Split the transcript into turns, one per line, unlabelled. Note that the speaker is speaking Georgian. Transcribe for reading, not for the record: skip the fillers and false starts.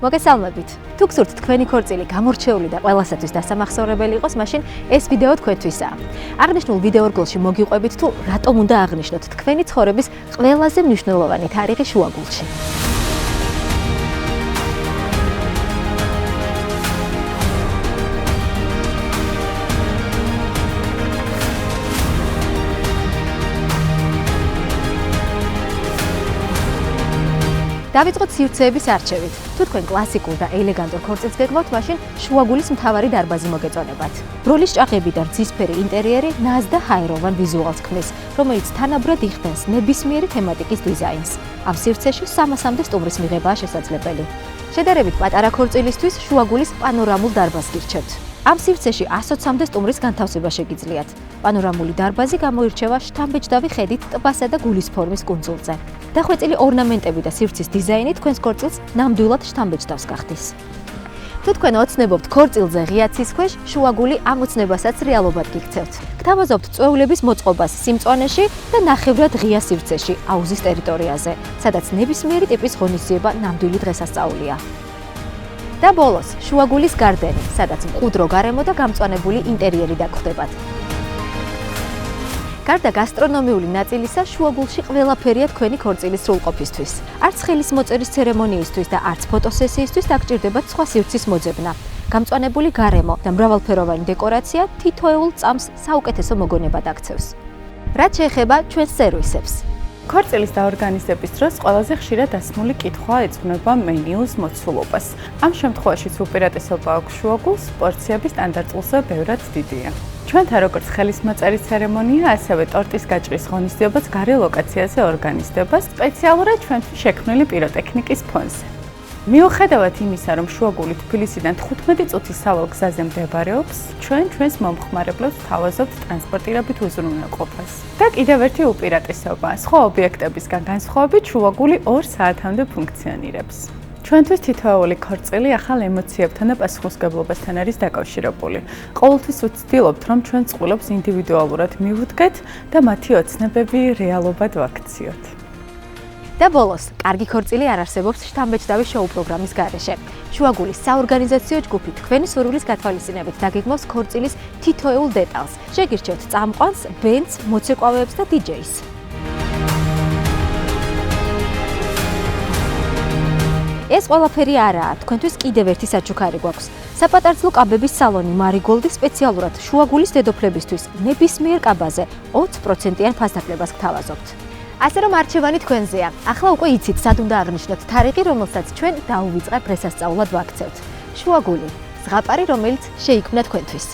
მოგესალმებით. თუ გსურთ თქვენი ქორწილი გამორჩეული და ყველასათვის დასამახსოვრებელი იყოს, მაშინ ეს ვიდეო თქვენთვისაა. აღნიშნულ ვიდეო რგოლში მოგიყვებით თუ რატომ უნდა აღნიშნოთ თქვენი ცხოვრების ყველაზე მნიშვნელოვანი თარიღი შუაგულში. დავიწყოთ სივრცეების არჩევით. თუ თქვენ კლასიკურ და ელეგანტურ ქორწილს გეგმავთ, მაშინ შუაგულის მთავარი დარბაზი მოგეწონებათ. ბროლის ჭაღები და რძისფერი ინტერიერი ნაზ და ჰაეროვან ვიზუალს ქმნის, რომელიც თანაბრად იხდენს ნებისმიერი თემატიკის დიზაინს. ამ სივრცეში 300-მდე სტუმრის მიღებაა შესაძლებელი. შედარებით პატარა ქორწილისთვის შუაგულის პანორამულ დარბაზს გირჩევთ. ამ სივრცეში 120-მდე სტუმრის განთავსება შეგიძლიათ. პანორამული დარბაზი გამოირჩევა შთამბეჭდავი ხედით ტბასა და გულის ფორმის კუნძულზე. დახვეწილი ორნამენტები და სივრცის დიზაინი თქვენს ქორწილს ნამდვილად შთამბეჭდავს გახდის. თუ თქვენ ოცნებობთ ქორწილზე ღია ცის ქვეშ, შუაგული ამ ოცნებასაც რეალობად გიქცევთ. გთავაზობთ წვეულების მოწყობას სიმწვანეში და ნახევრად ღია სივრცეში, აუზის ტერიტორიაზე, სადაც ნებისმიერი ტიპის ღონისძიება ნამდვილი დღესასწაულია. და ბოლოს, შუაგულის გარდენი, სადაც მყუდრო გარემო და გამწვანებული ინტერიერი დაგხვდებათ. გარდა გასტრონომიული ნაწილისა, შუაგულში ყველაფერია თქვენი ქორწილის სრულყოფისთვის. არც ხელის მოწერის ცერემონიისთვის და არც ფოტოსესიისთვის დაგჭირდებათ სხვა სივრცის მოძებნა. გამწვანებული გარემო და მრავალფეროვანი დეკორაცია თითოეულ წამს საუკეთესო მოგონებად აქცევს. რაც შეეხება ჩვენს სერვისებს.
ქორწილის დაორგანიზების დროს ყველაზე ხშირად დასმული კითხვა ეძღვნება მენიუს მოცულობას. ამ შემთხვევაშიც უპირატესობა აქვს შუაგულს, პორციების სტანდარტულზე ბევრად დიდია. ჩვენთან როგორც ხელისმოწერის ცერემონია, ასევე ტორტის გაჭრის ღონისძიებაც გარე ლოკაციაზე ორგანიზდება სპეციალურად ჩვენთვის შექმნილი პიროტექნიკის ფონზე. მიუხედავად იმისა, რომ შუაგული თბილისიდან 15 წუთის სავალ გზაზე მდებარეობს, ჩვენს მომხმარებლებს ვთავაზობთ ტრანსპორტირებით უზრუნველყოფას. და კიდევ ერთი უპირატესობა, სხვა ობიექტებისგან განსხვავებით, შუაგული 2 საათამდე ფუნქციონირებს. ჩვენთვის თითოეული ქორწილი ახალ ემოციებთან და პასუხისმგებლობასთან არის დაკავშირებული. ყოველთვის ვცდილობთ, რომ ჩვენ წყვილებს ინდივიდუალურად მივუდგეთ და მათი ოცნებები რეალობად ვაქციოთ.
და ბოლოს, კარგი ქორწილი არ არსებობს შთამბეჭდავი შოუ პროგრამის გარეშე. შუაგულის საორგანიზაციო ჯგუფი თქვენი სურვილის გათვალისწინებით დაგეგმავს ქორწილის თითოეულ დეტალს. შეგირჩევთ წამყვანს, ბენდს, მოცეკვავეებს და დიჯეის. ეს ყველაფერი არაა, თქვენთვის კიდევ ერთი საჩუქარი გვაქვს. საპატარძლო კაბების სალონი მარიგოლდი სპეციალურად შუაგულის დედოფლებისთვის ნებისმიერ კაბაზე 20%-იან ფასდაკლებას გთავაზობთ. ასე რომ არჩევანი თქვენზეა. ახლა უკვე იცით, სად უნდა აღნიშნოთ თარიღი, რომელსაც ჩვენ დაუვიწყარ დღესასწაულად ვაქცევთ. შუაგული, ზღაპარი, რომელიც შეიქმნა თქვენთვის.